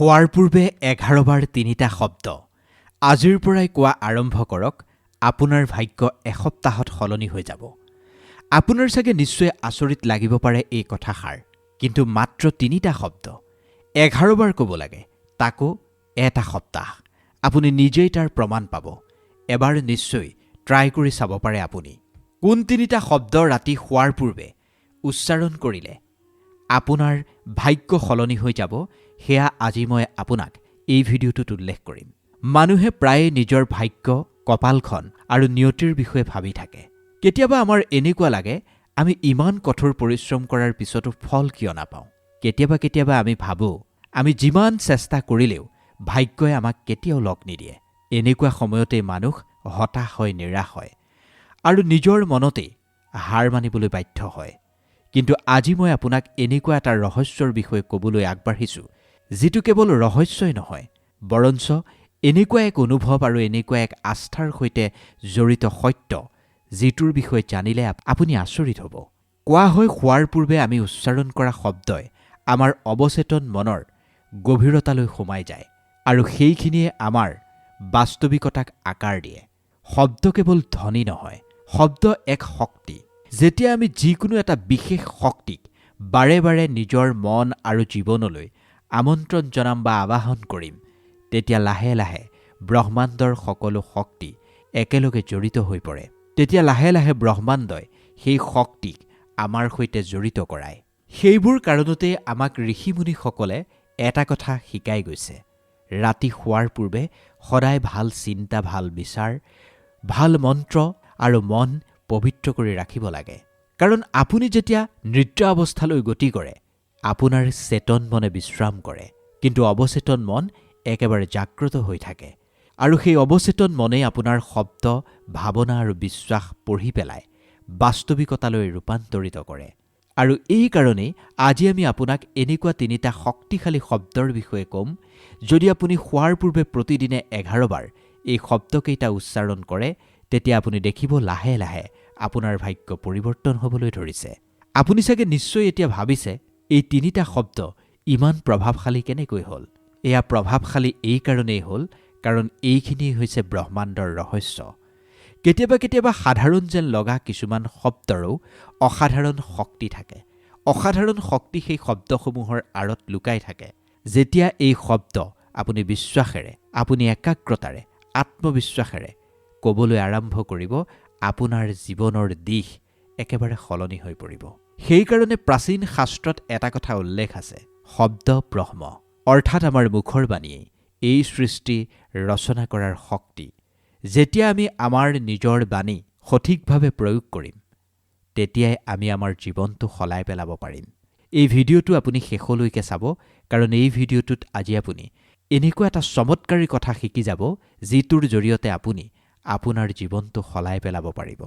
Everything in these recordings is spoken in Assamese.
শোৱাৰ পূৰ্বে 11 বাৰ 3টা শব্দ আজিৰ পৰাই কোৱা আৰম্ভ কৰক। আপোনাৰ ভাগ্য এসপ্তাহত সলনি হৈ যাব। আপোনাৰ চাগে নিশ্চয় আচৰিত লাগিব পাৰে এই কথাষাৰ, কিন্তু মাত্ৰ 3টা শব্দ 11 বাৰ ক'ব লাগে, তাকো এটা সপ্তাহ। আপুনি নিজেই তাৰ প্ৰমাণ পাব। এবাৰ নিশ্চয় ট্ৰাই কৰি চাব পাৰে আপুনি। কোন 3টা শব্দ ৰাতি শোৱাৰ পূৰ্বে উচ্চাৰণ কৰিলে আপোনাৰ ভাগ্য সলনি হৈ যাব, সেয়া আজি মই আপোনাক এই ভিডিঅ'টোত উল্লেখ কৰিম। মানুহে প্ৰায়ে নিজৰ ভাগ্য, কপালখন আৰু নিয়তিৰ বিষয়ে ভাবি থাকে। কেতিয়াবা আমাৰ এনেকুৱা লাগে আমি ইমান কঠোৰ পৰিশ্ৰম কৰাৰ পিছতো ফল কিয় নাপাওঁ। কেতিয়াবা আমি ভাবোঁ আমি যিমান চেষ্টা কৰিলেও ভাগ্যই আমাক কেতিয়াও লগ নিদিয়ে। এনেকুৱা সময়তে মানুহ হতাশ হয়, নিৰাশ হয় আৰু নিজৰ মনতেই হাৰ মানিবলৈ বাধ্য হয়। কিন্তু আজি মই আপোনাক এনেকুৱা এটা ৰহস্যৰ বিষয়ে ক'বলৈ আগবাঢ়িছোঁ, যিটো কেৱল ৰহস্যই নহয়, বৰঞ্চ এনেকুৱা এক অনুভৱ আৰু এনেকুৱা এক আস্থাৰ সৈতে জড়িত সত্য, যিটোৰ বিষয়ে জানিলে আপুনি আচৰিত হ'ব। কোৱা হয় শোৱাৰ পূৰ্বে আমি উচ্চাৰণ কৰা শব্দই আমাৰ অৱচেতন মনৰ গভীৰতালৈ সোমাই যায় আৰু সেইখিনিয়ে আমাৰ বাস্তৱিকতাক আকাৰ দিয়ে। শব্দ কেৱল ধ্বনি নহয়, শব্দ এক শক্তি। যেতিয়া আমি যিকোনো এটা বিশেষ শক্তিক বাৰে বাৰে নিজৰ মন আৰু জীৱনলৈ আমন্ত্ৰণ জনাম বা আবাহন কৰিম, তেতিয়া লাহে লাহে ব্ৰহ্মাণ্ডৰ সকলো শক্তি একেলগে জড়িত হৈ পৰে। তেতিয়া লাহে লাহে ব্ৰহ্মাণ্ডই সেই শক্তিক আমাৰ সৈতে জড়িত কৰায়। সেইবোৰ কাৰণতে আমাক ঋষিমুনিসকলে এটা কথা শিকাই গৈছে: ৰাতি শোৱাৰ পূৰ্বে সদায় ভাল চিন্তা, ভাল বিচাৰ, ভাল মন্ত্ৰ আৰু মন পবিত্ৰ কৰি ৰাখিব লাগে। কাৰণ আপুনি যেতিয়া নিদ্ৰা অৱস্থালৈ গতি কৰে, আপোনাৰ চেতন মনে বিশ্ৰাম কৰে, কিন্তু অৱচেতন মন একেবাৰে জাগ্ৰত হৈ থাকে। আৰু সেই অৱচেতন মনেই আপোনাৰ শব্দ, ভাৱনা আৰু বিশ্বাস পঢ়ি পেলাই বাস্তৱিকতালৈ ৰূপান্তৰিত কৰে। আৰু এই কাৰণেই আজি আমি আপোনাক এনেকুৱা 3টা শক্তিশালী শব্দৰ বিষয়ে ক'ম। যদি আপুনি শোৱাৰ পূৰ্বে প্ৰতিদিনে 11 বাৰ এই শব্দকেইটা উচ্চাৰণ কৰে, তেতিয়া আপুনি দেখিব লাহে লাহে আপোনাৰ ভাগ্য পৰিৱৰ্তন হ'বলৈ ধৰিছে। আপুনি চাগে নিশ্চয় এতিয়া ভাবিছে, এই 3টা শব্দ ইমান প্ৰভাৱশালী কেনেকৈ হ'ল? এয়া প্ৰভাৱশালী এই কাৰণেই হ'ল কাৰণ এইখিনিয়েই হৈছে ব্ৰহ্মাণ্ডৰ ৰহস্য। কেতিয়াবা সাধাৰণ যেন লগা কিছুমান শব্দৰো অসাধাৰণ শক্তি থাকে। অসাধাৰণ শক্তি সেই শব্দসমূহৰ আঁৰত লুকাই থাকে। যেতিয়া এই শব্দ আপুনি বিশ্বাসেৰে, আপুনি একাগ্ৰতাৰে, আত্মবিশ্বাসেৰে ক'বলৈ আৰম্ভ কৰিব, আপোনাৰ জীৱনৰ দিশ একেবাৰে সলনি হৈ পৰিব। সেইকাৰণে প্ৰাচীন শাস্ত্ৰত এটা কথা উল্লেখ আছে: শব্দ ব্ৰহ্ম, অৰ্থাৎ আমাৰ মুখৰ বাণীয়েই এই সৃষ্টি ৰচনা কৰাৰ শক্তি। যেতিয়া আমি আমাৰ নিজৰ বাণী সঠিকভাৱে প্ৰয়োগ কৰিম, তেতিয়াই আমি আমাৰ জীৱনটো সলাই পেলাব পাৰিম। এই ভিডিঅ'টো আপুনি শেষলৈকে চাব, কাৰণ এই ভিডিঅ'টোত আজি আপুনি এনেকুৱা এটা চমৎকাৰী কথা শিকি যাব, যিটোৰ জৰিয়তে আপুনি আপোনাৰ জীৱনটো সলাই পেলাব পাৰিব।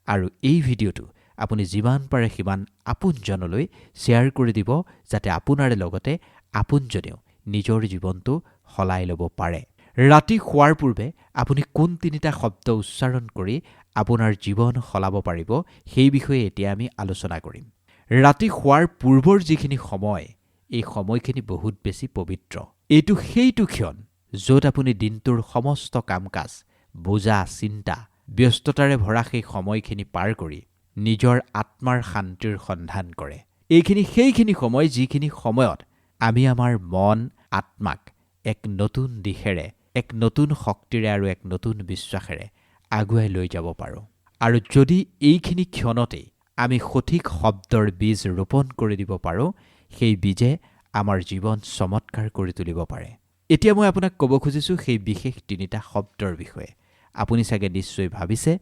আৰু এই ভিডিঅ'টো আপুনি যিমান পাৰে সিমান আপোনজনলৈ শ্বেয়াৰ কৰি দিব, যাতে আপোনাৰ লগতে আপোনজনেও নিজৰ জীৱনটো সলাই ল'ব পাৰে। ৰাতি শোৱাৰ পূৰ্বে আপুনি কোন 3টা শব্দ উচ্চাৰণ কৰি আপোনাৰ জীৱন সলাব পাৰিব, সেই বিষয়ে এতিয়া আমি আলোচনা কৰিম। ৰাতি শোৱাৰ পূৰ্বৰ যিখিনি সময়, এই সময়খিনি বহুত বেছি পবিত্ৰ। এইটো সেইটো ক্ষণ য'ত আপুনি দিনটোৰ সমস্ত কাম-কাজ, বোজা, চিন্তা, ব্যস্ততাৰে ভৰা সেই সময়খিনি পাৰ কৰি নিজৰ আত্মাৰ শান্তিৰ সন্ধান কৰে। এইখিনি সেইখিনি সময় যিখিনি সময়ত আমি আমাৰ মন, আত্মাক এক নতুন দিশেৰে, এক নতুন শক্তিৰে আৰু এক নতুন বিশ্বাসেৰে আগুৱাই লৈ যাব পাৰোঁ। আৰু যদি এইখিনি ক্ষণতেই আমি সঠিক শব্দৰ বীজ ৰোপণ কৰি দিব পাৰোঁ, সেই বীজে আমাৰ জীৱন চমৎকাৰ কৰি তুলিব পাৰে। এতিয়া মই আপোনাক ক'ব খুজিছোঁ সেই বিশেষ 3টা শব্দৰ বিষয়ে। আপুনি চাগে নিশ্চয় ভাবিছে,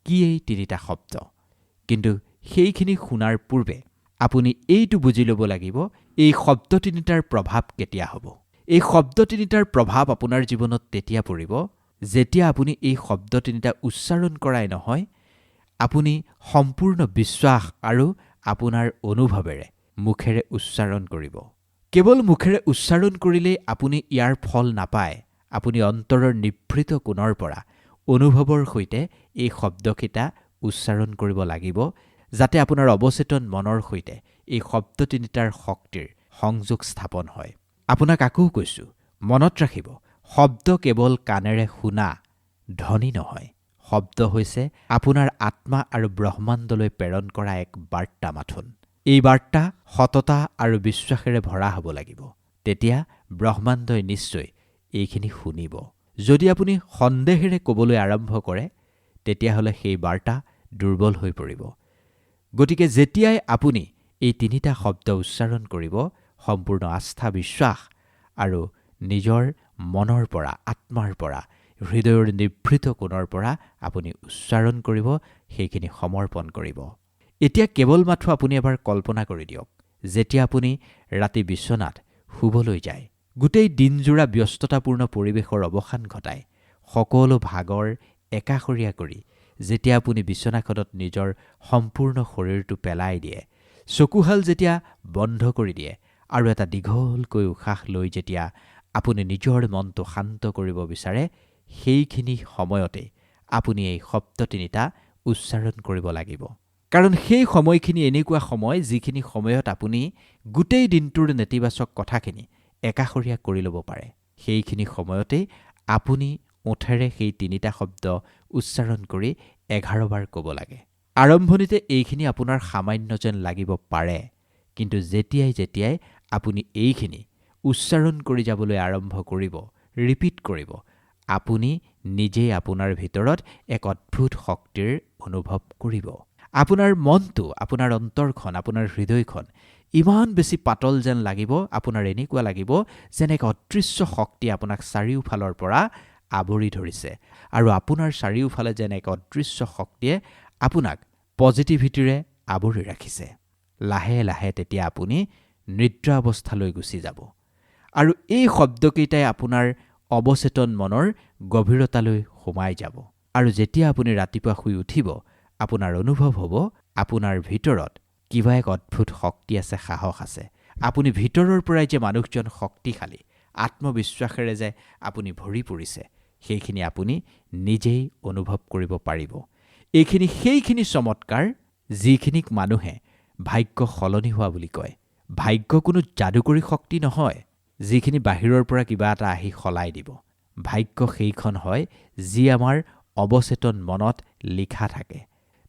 কি এই 3টা শব্দ? কিন্তু সেইখিনি শুনাৰ পূৰ্বে আপুনি এইটো বুজি ল'ব লাগিব, এই শব্দ 3টাৰ প্ৰভাৱ কেতিয়া হ'ব। এই শব্দ 3টাৰ প্ৰভাৱ আপোনাৰ জীৱনত তেতিয়া পৰিব, যেতিয়া আপুনি এই শব্দ 3টা উচ্চাৰণ কৰাই নহয়, আপুনি সম্পূৰ্ণ বিশ্বাস আৰু আপোনাৰ অনুভৱেৰে মুখেৰে উচ্চাৰণ কৰিব। কেৱল মুখেৰে উচ্চাৰণ কৰিলেই আপুনি ইয়াৰ ফল নাপায়। আপুনি অন্তৰৰ নিভৃত কোণৰ পৰা অনুভৱৰ সৈতে এই শব্দকেইটা উচ্চাৰণ কৰিব লাগিব, যাতে আপোনাৰ অৱচেতন মনৰ সৈতে এই শব্দ 3টাৰ শক্তিৰ সংযোগ স্থাপন হয়। আপোনাক আকৌ কৈছোঁ, মনত ৰাখিব, শব্দ কেৱল কাণেৰে শুনা ধ্বনি নহয়। শব্দ হৈছে আপোনাৰ আত্মা আৰু ব্ৰহ্মাণ্ডলৈ প্ৰেৰণ কৰা এক বাৰ্তা মাথোন। এই বাৰ্তা সততা আৰু বিশ্বাসেৰে ভৰা হ'ব লাগিব। তেতিয়া ব্ৰহ্মাণ্ডই নিশ্চয় এইখিনি শুনিব। যদি আপুনি সন্দেহেৰে ক'বলৈ আৰম্ভ কৰে, তেতিয়াহ'লে সেই বাৰ্তা দুৰ্বল হৈ পৰিব। গতিকে যেতিয়াই আপুনি এই তিনিটা শব্দ উচ্চাৰণ কৰিব, সম্পূৰ্ণ আস্থা, বিশ্বাস আৰু নিজৰ মনৰ পৰা, আত্মাৰ পৰা, হৃদয়ৰ নিভৃত কোণৰ পৰা আপুনি উচ্চাৰণ কৰিব, সেইখিনি সমৰ্পণ কৰিব। এতিয়া কেৱল মাথো আপুনি এবাৰ কল্পনা কৰি দিয়ক, যেতিয়া আপুনি ৰাতি বিচনাত শুবলৈ যায়, গোটেই দিনজোৰা ব্যস্ততাপূৰ্ণ পৰিৱেশৰ অৱসান ঘটাই, সকলো ভাগৰ একাষৰীয়া কৰি যেতিয়া আপুনি বিচনাখনত নিজৰ সম্পূৰ্ণ শৰীৰটো পেলাই দিয়ে, চকুহাল যেতিয়া বন্ধ কৰি দিয়ে আৰু এটা দীঘলকৈ উশাহ লৈ যেতিয়া আপুনি নিজৰ মনটো শান্ত কৰিব বিচাৰে, সেইখিনি সময়তে আপুনি এই শব্দ তিনিটা উচ্চাৰণ কৰিব লাগিব। কাৰণ সেই সময়খিনি এনেকুৱা সময়, যিখিনি সময়ত আপুনি গোটেই দিনটোৰ নেতিবাচক কথাখিনি একাষৰীয়া কৰি ল'ব পাৰে। সেইখিনি সময়তে আপুনি ওঠেৰে সেই তিনিটা শব্দ উচ্চাৰণ কৰি 11 বাৰ ক'ব লাগে। আৰম্ভণিতে এইখিনি আপোনাৰ সামান্য যেন লাগিব পাৰে, কিন্তু যেতিয়াই আপুনি এইখিনি উচ্চাৰণ কৰি যাবলৈ আৰম্ভ কৰিব, ৰিপিট কৰিব, আপুনি নিজেই আপোনাৰ ভিতৰত এক অদ্ভুত শক্তিৰ অনুভৱ কৰিব। আপোনাৰ মনটো, আপোনাৰ অন্তৰখন, আপোনাৰ হৃদয়খন ইমান বেছি পাতল যেন লাগিব, আপোনাৰ এনেকুৱা লাগিব যেন এক অদৃশ্য শক্তি আপোনাক চাৰিওফালৰ পৰা আৱৰি ধৰিছে আৰু আপোনাৰ চাৰিওফালে যেন এক অদৃশ্য শক্তিয়ে আপোনাক পজিটিভিটিৰে আৱৰি ৰাখিছে। লাহে লাহে তেতিয়া আপুনি নিদ্ৰা অৱস্থালৈ গুচি যাব আৰু এই শব্দকেইটাই আপোনাৰ অৱচেতন মনৰ গভীৰতালৈ সোমাই যাব। আৰু যেতিয়া আপুনি ৰাতিপুৱা শুই উঠিব, আপোনাৰ অনুভৱ হ'ব আপোনাৰ ভিতৰত কিবা এক অদ্ভুত শক্তি আছে, সাহস আছে। আপুনি ভিতৰৰ পৰাই যে মানুহজন শক্তিশালী, আত্মবিশ্বাসেৰে যে আপুনি ভৰি পৰিছে, সেইখিনি আপুনি নিজেই অনুভৱ কৰিব পাৰিব। এইখিনি সেইখিনি চমৎকাৰ, যিখিনিক মানুহে ভাগ্য সলনি হোৱা বুলি কয়। ভাগ্য কোনো যাদুকৰী শক্তি নহয়, যিখিনি বাহিৰৰ পৰা কিবা এটা আহি সলাই দিব। ভাগ্য সেইখন হয়, যি আমাৰ অৱচেতন মনত লিখা থাকে,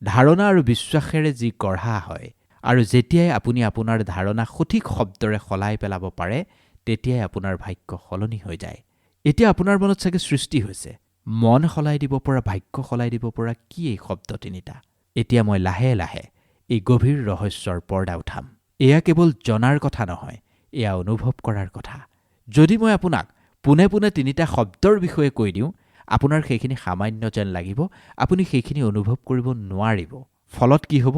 ধাৰণা আৰু বিশ্বাসেৰে যি গঢ়া হয়। আৰু যেতিয়াই আপুনি আপোনাৰ ধাৰণা সঠিক শব্দৰে সলাই পেলাব পাৰে, তেতিয়াই আপোনাৰ ভাগ্য সলনি হৈ যায়। এতিয়া আপোনাৰ মনত চাগে সৃষ্টি হৈছে, মন সলাই দিব পৰা, ভাগ্য সলাই দিব পৰা কি এই শব্দ তিনিটা? এতিয়া মই লাহে লাহে এই গভীৰ ৰহস্যৰ পৰ্দা উঠাম। এয়া কেৱল জনাৰ কথা নহয়, এয়া অনুভৱ কৰাৰ কথা। যদি মই আপোনাক পোনে পোনে তিনিটা শব্দৰ বিষয়ে কৈ দিওঁ, আপোনাৰ সেইখিনি সামান্য যেন লাগিব, আপুনি সেইখিনি অনুভৱ কৰিব নোৱাৰিব। ফলত কি হ'ব?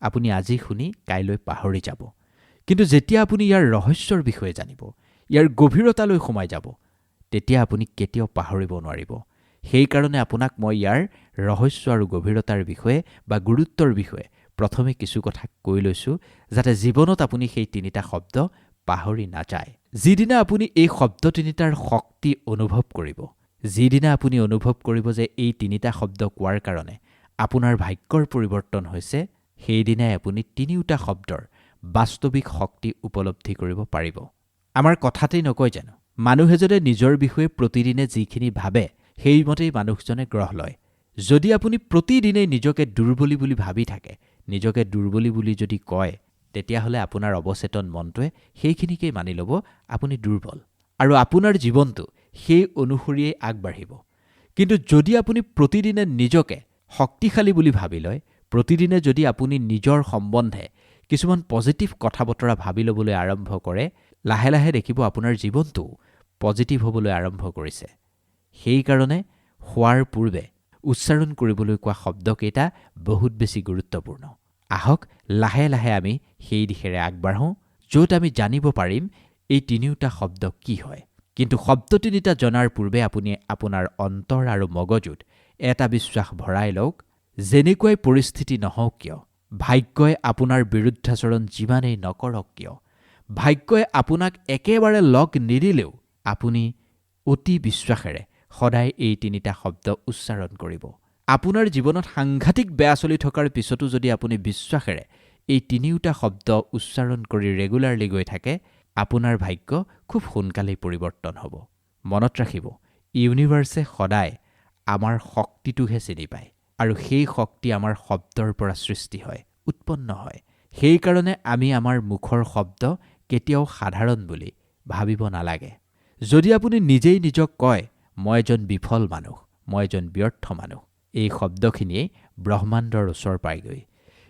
আপুনি আজি শুনি কাইলৈ পাহৰি যাব। কিন্তু যেতিয়া আপুনি ইয়াৰ ৰহস্যৰ বিষয়ে জানিব, ইয়াৰ গভীৰতালৈ সোমাই যাব, তেতিয়া আপুনি কেতিয়াও পাহৰিব নোৱাৰিব। সেইকাৰণে আপোনাক মই ইয়াৰ ৰহস্য আৰু গভীৰতাৰ বিষয়ে বা গুৰুত্বৰ বিষয়ে প্ৰথমে কিছু কথা কৈ লৈছোঁ, যাতে জীৱনত আপুনি সেই তিনিটা শব্দ পাহৰি নাযায়। যিদিনা আপুনি এই শব্দ তিনিটাৰ শক্তি অনুভৱ কৰিব, যিদিনা আপুনি অনুভৱ কৰিব যে এই তিনিটা শব্দ কোৱাৰ কাৰণে আপোনাৰ ভাগ্যৰ পৰিৱৰ্তন হৈছে, সেইদিনাই আপুনি তিনিওটা শব্দৰ বাস্তৱিক শক্তি উপলব্ধি কৰিব পাৰিব। আমাৰ কথাতেই নকয় জানো, মানুহে যদি নিজৰ বিষয়ে প্ৰতিদিনে যিখিনি ভাবে, সেইমতেই মানুহজনে গ্ৰহ লয়। যদি আপুনি প্ৰতিদিনেই নিজকে দুৰ্বলী বুলি ভাবি থাকে, নিজকে দুৰ্বলী বুলি যদি কয়, তেতিয়াহ'লে আপোনাৰ অৱচেতন মনটোৱে সেইখিনিকেই মানি ল'ব আপুনি দুৰ্বল, আৰু আপোনাৰ জীৱনটো সেই অনুসৰিয়েই আগবাঢ়িব। কিন্তু যদি আপুনি প্ৰতিদিনে নিজকে শক্তিশালী বুলি ভাবি লয়, প্ৰতিদিনে যদি আপুনি নিজৰ সম্বন্ধে কিছুমান পজিটিভ কথা বতৰা ভাবি ল'বলৈ আৰম্ভ কৰে, লাহে লাহে দেখিব আপোনাৰ জীৱনটো পজিটিভ হ'বলৈ আৰম্ভ কৰিছে। সেইকাৰণে শোৱাৰ পূৰ্বে উচ্চাৰণ কৰিবলৈ কোৱা শব্দকেইটা বহুত বেছি গুৰুত্বপূৰ্ণ। আহক লাহে লাহে আমি সেই দিশেৰে আগবাঢ়োঁ, য'ত আমি জানিব পাৰিম এই তিনিওটা শব্দ কি হয়। কিন্তু শব্দ তিনিটা জনাৰ পূৰ্বে আপুনি আপোনাৰ অন্তৰ আৰু মগজুত এটা বিশ্বাস ভৰাই লওক, যেনেকুৱাই পৰিস্থিতি নহওক কিয়, ভাগ্যই আপোনাৰ বিৰুদ্ধাচৰণ যিমানেই নকৰক কিয়, ভাগ্যই আপোনাক একেবাৰে লগ নিদিলেও আপুনি অতি বিশ্বাসেৰে সদায় এই তিনিটা শব্দ উচ্চাৰণ কৰিব। আপোনাৰ জীৱনত সাংঘাতিক বেয়া চলি থকাৰ পিছতো যদি আপুনি বিশ্বাসেৰে এই তিনিওটা শব্দ উচ্চাৰণ কৰি ৰেগুলাৰলি গৈ থাকে, আপোনাৰ ভাগ্য খুব সোনকালেই পৰিৱৰ্তন হ'ব। মনত ৰাখিব, ইউনিভাৰ্ছে সদায় আমাৰ শক্তিটোহে চিনি পায় আৰু সেই শক্তি আমাৰ শব্দৰ পৰা সৃষ্টি হয়, উৎপন্ন হয়। সেইকাৰণে আমি আমাৰ মুখৰ শব্দ কেতিয়াও সাধাৰণ বুলি ভাবিব নালাগে। যদি আপুনি নিজেই নিজক কয়, মই এজন বিফল মানুহ, মই এজন ব্যৰ্থ মানুহ, এই শব্দখিনিয়ে ব্ৰহ্মাণ্ডৰ ওচৰ পায়গৈ।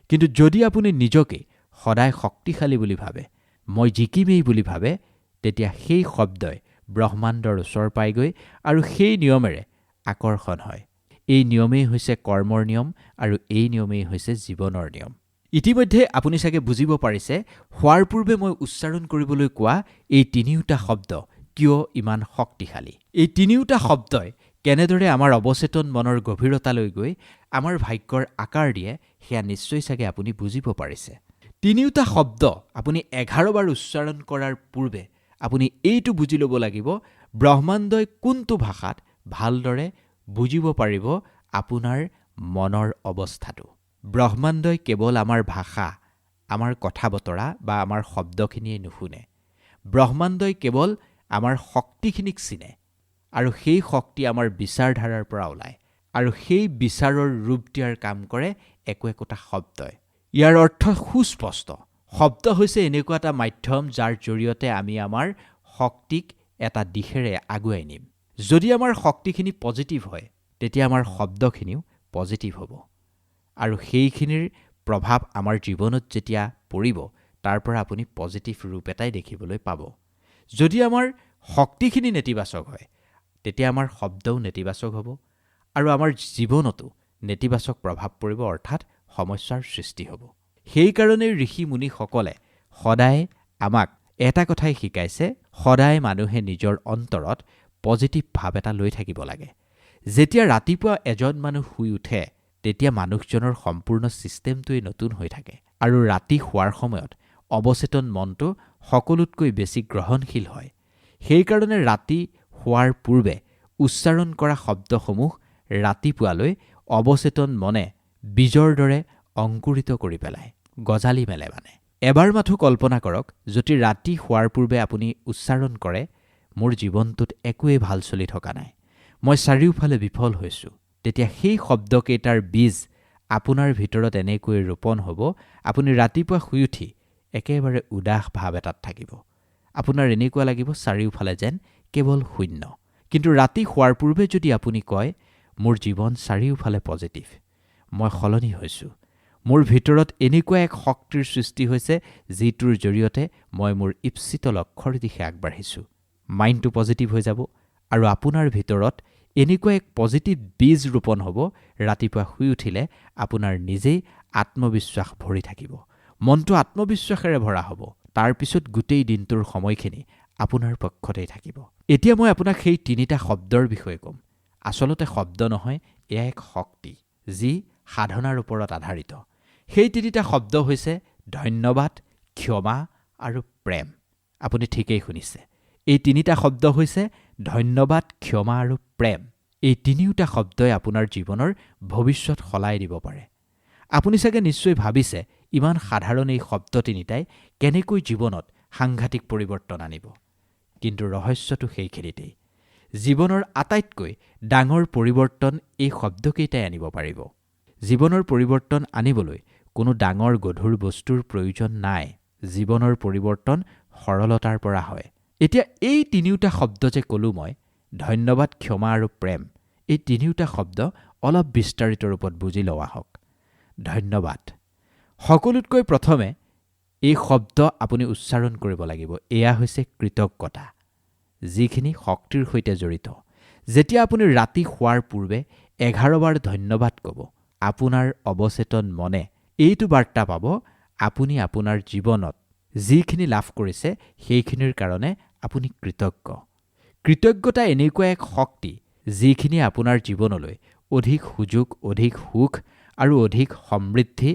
কিন্তু যদি আপুনি নিজকে সদায় শক্তিশালী বুলি ভাবে, মই জিকিমেই বুলি ভাবে, তেতিয়া সেই শব্দই ব্ৰহ্মাণ্ডৰ ওচৰ পায়গৈ আৰু সেই নিয়মেৰে আকৰ্ষণ হয়। এই নিয়মেই হৈছে কৰ্মৰ নিয়ম আৰু এই নিয়মেই হৈছে জীৱনৰ নিয়ম। ইতিমধ্যে আপুনি চাগে বুজিব পাৰিছে, হোৱাৰ পূৰ্বে মই উচ্চাৰণ কৰিবলৈ কোৱা এই তিনিওটা শব্দ কিয় ইমান শক্তিশালী। এই তিনিওটা শব্দই কেনেদৰে আমাৰ অৱচেতন মনৰ গভীৰতালৈ গৈ আমাৰ ভাগ্যৰ আকাৰ দিয়ে, সেয়া নিশ্চয় চাগে আপুনি বুজিব পাৰিছে। তিনিওটা শব্দ আপুনি 11 বাৰ উচ্চাৰণ কৰাৰ পূৰ্বে আপুনি এইটো বুজি ল'ব লাগিব, ব্ৰহ্মাণ্ডই কোনটো ভাষাত ভালদৰে বুজিব পাৰিব আপোনাৰ মনৰ অৱস্থাটো। ব্ৰহ্মাণ্ডই কেৱল আমাৰ ভাষা, আমাৰ কথা বতৰা বা আমাৰ শব্দখিনিয়ে নুশুনে। ব্ৰহ্মাণ্ডই কেৱল আমাৰ শক্তিখিনিক চিনে আৰু সেই শক্তি আমাৰ বিচাৰধাৰাৰ পৰা ওলায় আৰু সেই বিচাৰৰ ৰূপ দিয়াৰ কাম কৰে একোটা শব্দই। ইয়াৰ অৰ্থ সুস্পষ্ট। শব্দ হৈছে এনেকুৱা এটা মাধ্যম যাৰ জৰিয়তে আমি আমাৰ শক্তিক এটা দিশেৰে আগুৱাই নিম। যদি আমাৰ শক্তিখিনি পজিটিভ হয়, তেতিয়া আমাৰ শব্দখিনিও পজিটিভ হ'ব আৰু সেইখিনিৰ প্ৰভাৱ আমাৰ জীৱনত যেতিয়া পৰিব, তাৰ পৰা আপুনি পজিটিভ ৰূপ এটাই দেখিবলৈ পাব। যদি আমাৰ শক্তিখিনি নেতিবাচক হয়, তেতিয়া আমাৰ শব্দও নেতিবাচক হ'ব আৰু আমাৰ জীৱনতো নেতিবাচক প্ৰভাৱ পৰিব, অৰ্থাৎ সমস্যাৰ সৃষ্টি হ'ব। সেইকাৰণে ঋষি মুনিসকলে সদায় আমাক এটা কথাই শিকাইছে, সদায় মানুহে নিজৰ অন্তৰত পজিটিভ ভাৱ এটা লৈ থাকিব লাগে। যেতিয়া ৰাতিপুৱা এজন মানুহ শুই উঠে, তেতিয়া মানুহজনৰ সম্পূৰ্ণ ছিষ্টেমটোৱে নতুন হৈ থাকে আৰু ৰাতি শোৱাৰ সময়ত অৱচেতন মনটো সকলোতকৈ বেছি গ্ৰহণশীল হয়। সেইকাৰণে ৰাতি শোৱাৰ পূৰ্বে উচ্চাৰণ কৰা শব্দসমূহ ৰাতিপুৱালৈ অৱচেতন মনে বীজৰ দৰে অংকুৰিত কৰি পেলায়, গজালি মেলে মানে। এবাৰ মাথো কল্পনা কৰক, যদি ৰাতি শোৱাৰ পূৰ্বে আপুনি উচ্চাৰণ কৰে, মোৰ জীৱনটোত একোৱেই ভাল চলি থকা নাই, মই চাৰিওফালে বিফল হৈছোঁ, তেতিয়া সেই শব্দকেইটাৰ বীজ আপোনাৰ ভিতৰত এনেকৈ ৰোপণ হ'ব, আপুনি ৰাতিপুৱা শুই উঠি একেবাৰে উদাস ভাৱ এটাত থাকিব। আপোনাৰ এনেকুৱা লাগিব চাৰিওফালে যেন কেৱল শূন্য। কিন্তু ৰাতি শোৱাৰ পূৰ্বে যদি আপুনি কয়, মোৰ জীৱন চাৰিওফালে পজিটিভ, মই সলনি হৈছোঁ, মোৰ ভিতৰত এনেকুৱা এক শক্তিৰ সৃষ্টি হৈছে যিটোৰ জৰিয়তে মই মোৰ ইপ্সিত লক্ষ্যৰ দিশে আগবাঢ়িছোঁ, মাইণ্ডটো পজিটিভ হৈ যাব আৰু আপোনাৰ ভিতৰত এনেকুৱা এক পজিটিভ বীজ ৰোপণ হ'ব, ৰাতিপুৱা শুই উঠিলে আপোনাৰ নিজেই আত্মবিশ্বাস ভৰি থাকিব, মনটো আত্মবিশ্বাসেৰে ভৰা হ'ব। তাৰ পিছত গোটেই দিনটোৰ সময়খিনি আপোনাৰ পক্ষতেই থাকিব। এতিয়া মই আপোনাক সেই তিনিটা শব্দৰ বিষয়ে ক'ম। আচলতে শব্দ নহয়, এয়া এক শক্তি যি সাধনাৰ ওপৰত আধাৰিত। সেই তিনিটা শব্দ হৈছে ধন্যবাদ, ক্ষমা আৰু প্ৰেম। আপুনি ঠিকেই শুনিছে, এই তিনিটা শব্দ হৈছে ধন্যবাদ, ক্ষমা আৰু প্ৰেম। এই তিনিওটা শব্দই আপোনাৰ জীৱনৰ ভৱিষ্যত সলাই দিব পাৰে। আপুনি চাগে নিশ্চয় ভাবিছে, ইমান সাধাৰণ এই শব্দ তিনিটাই কেনেকৈ জীৱনত সাংঘাতিক পৰিৱৰ্তন আনিব। কিন্তু ৰহস্যটো সেইখিনিতেই। জীৱনৰ আটাইতকৈ ডাঙৰ পৰিৱৰ্তন এই শব্দকেইটাই আনিব পাৰিব। জীৱনৰ পৰিৱৰ্তন আনিবলৈ কোনো ডাঙৰ গধুৰ বস্তুৰ প্ৰয়োজন নাই। জীৱনৰ পৰিৱৰ্তন সৰলতাৰ পৰা হয়। এতিয়া এই তিনিওটা শব্দ যে ক'লোঁ মই, ধন্যবাদ, ক্ষমা আৰু প্ৰেম, এই তিনিওটা শব্দ অলপ বিস্তাৰিত ৰূপত বুজি লোৱা হওক। ধন্যবাদ। সকলোতকৈ প্ৰথমে এই শব্দ আপুনি উচ্চাৰণ কৰিব লাগিব, এয়া হৈছে কৃতজ্ঞতা, যিখিনি শক্তিৰ সৈতে জড়িত। যেতিয়া আপুনি ৰাতি শোৱাৰ পূৰ্বে 11 বাৰ ধন্যবাদ ক'ব, আপোনাৰ অৱচেতন মনে এইটো বাৰ্তা পাব, আপুনি আপোনাৰ জীৱনত যিখিনি লাভ কৰিছে সেইখিনিৰ কাৰণে আপুনি কৃতজ্ঞ। কৃতজ্ঞতা এনেকুৱা এক শক্তি যিখিনি আপোনাৰ জীৱনলৈ অধিক সুযোগ, অধিক সুখ আৰু অধিক সমৃদ্ধি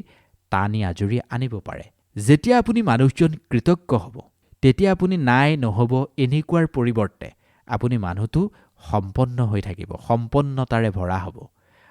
টানি আজৰি আনিব পাৰে। যেতিয়া আপুনি মানুহজন কৃতজ্ঞ হ'ব, তেতিয়া আপুনি নাই নহ'ব এনেকুৱাৰ পৰিৱৰ্তে আপুনি মানুহটো সম্পন্ন হৈ থাকিব, সম্পন্নতাৰে ভৰা হ'ব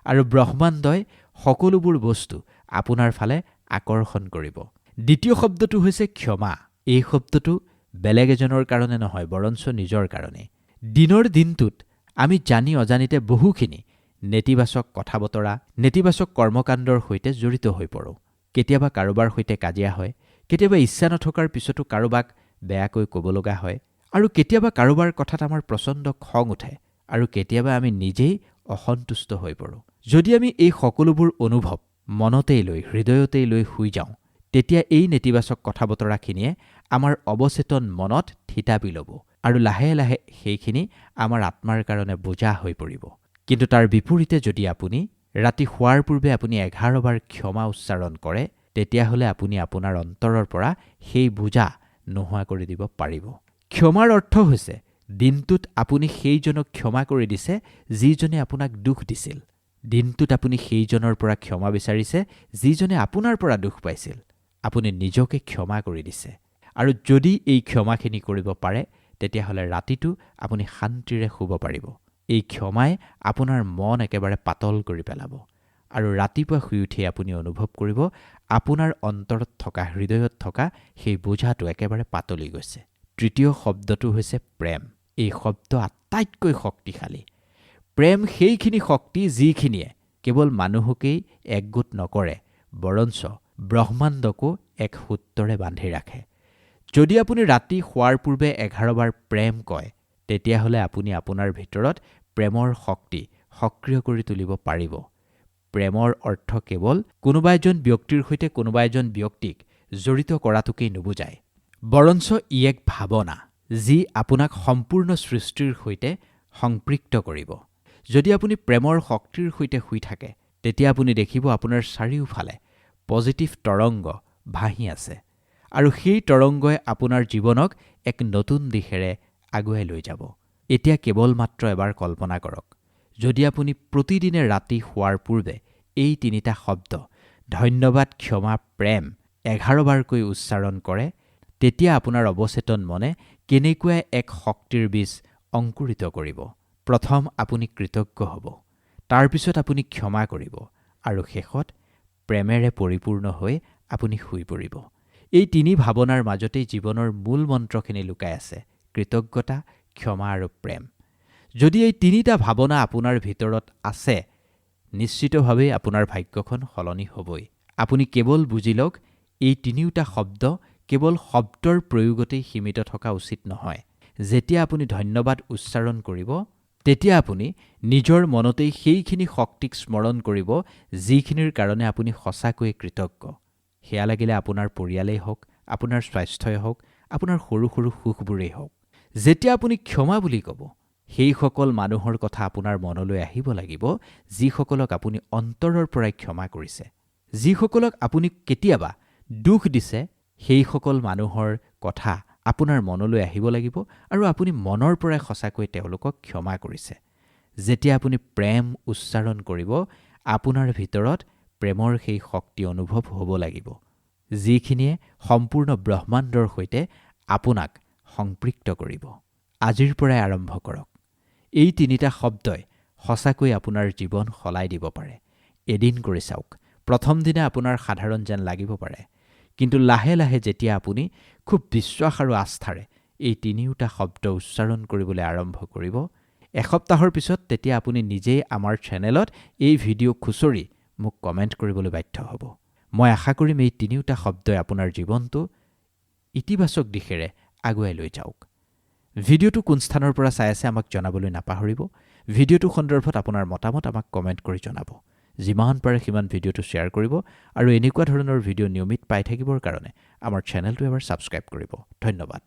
আৰু ব্ৰহ্মাণ্ডই সকলোবোৰ বস্তু আপোনাৰ ফালে আকৰ্ষণ কৰিব। দ্বিতীয় শব্দটো হৈছে ক্ষমা। এই শব্দটো বেলেগ এজনৰ কাৰণে নহয়, বৰঞ্চ নিজৰ কাৰণে। দিনৰ দিনটোত আমি জানি অজানিতে বহুখিনি নেতিবাচক কথা বতৰা, নেতিবাচক কৰ্মকাণ্ডৰ সৈতে জড়িত হৈ পৰোঁ। কেতিয়াবা কাৰোবাৰ সৈতে কাজিয়া হয়, কেতিয়াবা ইচ্ছা নথকাৰ পিছতো কাৰোবাক বেয়াকৈ ক'ব লগা হয়, আৰু কেতিয়াবা কাৰোবাৰ কথাত আমাৰ প্ৰচণ্ড খং উঠে, আৰু কেতিয়াবা আমি নিজেই অসন্তুষ্ট হৈ পৰোঁ। যদি আমি এই সকলোবোৰ অনুভৱ মনতেই লৈ, হৃদয়তেই লৈ শুই যাওঁ, তেতিয়া এই নেতিবাচক কথা বতৰাখিনিয়ে আমাৰ অৱচেতন মনত থিতাপি ল'ব, আৰু লাহে লাহে সেইখিনি আমাৰ আত্মাৰ কাৰণে বোজা হৈ পৰিব। কিন্তু তাৰ বিপৰীতে যদি আপুনি ৰাতি শোৱাৰ পূৰ্বে আপুনি 11 বাৰ ক্ষমা উচ্চাৰণ কৰে, তেতিয়াহ'লে আপুনি আপোনাৰ অন্তৰৰ পৰা সেই বোজা নোহোৱা কৰি দিব পাৰিব। ক্ষমাৰ অৰ্থ হৈছে দিনটোত আপুনি সেইজনক ক্ষমা কৰি দিছে যিজনে আপোনাক দুখ দিছিল। দিনটোত আপুনি সেইজনৰ পৰা ক্ষমা বিচাৰিছে যিজনে আপোনাৰ পৰা দুখ পাইছিল। আপুনি নিজকে ক্ষমা কৰি দিছে, আৰু যদি এই ক্ষমাখিনি কৰিব পাৰে, তেতিয়াহ'লে ৰাতিটো আপুনি শান্তিৰে শুব পাৰিব। এই ক্ষমাই আপোনাৰ মন একেবাৰে পাতল কৰি পেলাব, আৰু ৰাতিপুৱা শুই উঠি আপুনি অনুভৱ কৰিব আপোনাৰ অন্তৰত থকা, হৃদয়ত থকা সেই বোজাটো একেবাৰে পাতলি গৈছে। তৃতীয় শব্দটো হৈছে প্ৰেম। এই শব্দ আটাইতকৈ শক্তিশালী। প্ৰেম সেইখিনি শক্তি যিখিনিয়ে কেৱল মানুহকেই একগোট নকৰে, বৰঞ্চ ব্ৰহ্মাণ্ডকো এক সূত্ৰৰে বান্ধি ৰাখে। যদি আপুনি ৰাতি শোৱাৰ পূৰ্বে 11 বাৰ প্ৰেম কয়, তেতিয়াহ'লে আপুনি আপোনাৰ ভিতৰত প্ৰেমৰ শক্তি সক্ৰিয় কৰি তুলিব পাৰিব। প্ৰেমৰ অৰ্থ কেৱল কোনোবা এজন ব্যক্তিৰ সৈতে কোনোবা এজন ব্যক্তিক জড়িত কৰাটোকেই নুবুজায়, বৰঞ্চ ই এক ভাৱনা যি আপোনাক সম্পূৰ্ণ সৃষ্টিৰ সৈতে সংপৃক্ত কৰিব। যদি আপুনি প্ৰেমৰ শক্তিৰ সৈতে শুই থাকে, তেতিয়া আপুনি দেখিব আপোনাৰ চাৰিওফালে পজিটিভ তৰংগ ভাহি আছে, আৰু সেই তৰংগই আপোনাৰ জীৱনক এক নতুন দিশেৰে আগুৱাই লৈ যাব। এতিয়া কেৱল মাত্ৰ এবাৰ কল্পনা কৰক, যদি আপুনি প্ৰতিদিনে ৰাতি শোৱাৰ পূৰ্বে এই 3টা শব্দ ধন্যবাদ, ক্ষমা, প্ৰেম 11 বাৰকৈ উচ্চাৰণ কৰে, তেতিয়া আপোনাৰ অৱচেতন মনে কেনেকুৱা এক শক্তিৰ বীজ অংকুৰিত কৰিব। প্ৰথম আপুনি কৃতজ্ঞ হ'ব, তাৰপিছত আপুনি ক্ষমা কৰিব, আৰু শেষত প্ৰেমেৰে পৰিপূৰ্ণ হৈ আপুনি শুই পৰিব। এই 3 ভাৱনাৰ মাজতেই জীৱনৰ মূল মন্ত্ৰখিনি লুকাই আছে: কৃতজ্ঞতা, ক্ষমা আৰু প্ৰেম। যদি এই 3টা ভাৱনা আপোনাৰ ভিতৰত আছে, নিশ্চিতভাৱেই আপোনাৰ ভাগ্যখন সলনি হ'বই। আপুনি কেৱল বুজি লওক, এই 3টা শব্দ কেৱল শব্দৰ প্ৰয়োগতেই সীমিত থকা উচিত নহয়। যেতিয়া আপুনি ধন্যবাদ উচ্চাৰণ কৰিব, তেতিয়া আপুনি নিজৰ মনতেই সেইখিনি শক্তিক স্মৰণ কৰিব যিখিনিৰ কাৰণে আপুনি সঁচাকৈয়ে কৃতজ্ঞ। সেয়া লাগিলে আপোনাৰ পৰিয়ালেই হওক, আপোনাৰ স্বাস্থ্যই হওক, আপোনাৰ সৰু সৰু সুখবোৰেই হওক। যেতিয়া আপুনি ক্ষমা বুলি ক'ব, সেইসকল মানুহৰ কথা আপোনাৰ মনলৈ আহিব লাগিব যিসকলক আপুনি অন্তৰৰ পৰাই ক্ষমা কৰিছে। যিসকলক আপুনি কেতিয়াবা দুখ দিছে, সেইসকল মানুহৰ কথা আপোনাৰ মনলৈ আহিব লাগিব, আৰু আপুনি মনৰ পৰাই সঁচাকৈ তেওঁলোকক ক্ষমা কৰিছে। যেতিয়া আপুনি প্ৰেম উচ্চাৰণ কৰিব, আপোনাৰ ভিতৰত প্ৰেমৰ সেই শক্তি অনুভৱ হ'ব লাগিব, যিখিনিয়ে সম্পূৰ্ণ ব্ৰহ্মাণ্ডৰ সৈতে আপোনাক সংপৃক্ত কৰিব। আজিৰ পৰাই আৰম্ভ কৰক। এই 3টা শব্দই সঁচাকৈ আপোনাৰ জীৱন সলাই দিব পাৰে। এদিন কৰি চাওক। প্ৰথম দিনা আপোনাৰ সাধাৰণ যেন লাগিব পাৰে, কিন্তু লাহে লাহে যেতিয়া আপুনি খুব বিশ্বাস আৰু আস্থাৰে এই 3টা শব্দ উচ্চাৰণ কৰিবলৈ আৰম্ভ কৰিব, এসপ্তাহৰ পিছত তেতিয়া আপুনি নিজেই আমাৰ চেনেলত এই ভিডিঅ' খুচৰি মোক কমেণ্ট কৰিবলৈ বাধ্য হ'ব। মই আশা কৰিম এই 3টা শব্দই আপোনাৰ জীৱনটো ইতিবাচক দিশেৰে আগুৱাই লৈ যাওক। ভিডিঅ'টো কোন স্থানৰ পৰা চাই আছে আমাক জনাবলৈ নাপাহৰিব। ভিডিঅ'টো সন্দৰ্ভত আপোনাৰ মতামত আমাক কমেণ্ট কৰি জনাব। যিমান পাৰে সিমান ভিডিঅ'টো শ্বেয়াৰ কৰিব, আৰু এনেকুৱা ধৰণৰ ভিডিঅ' নিয়মিত পাই থাকিবৰ কাৰণে আমাৰ চেনেলটো এবাৰ ছাবস্ক্ৰাইব কৰিব। ধন্যবাদ।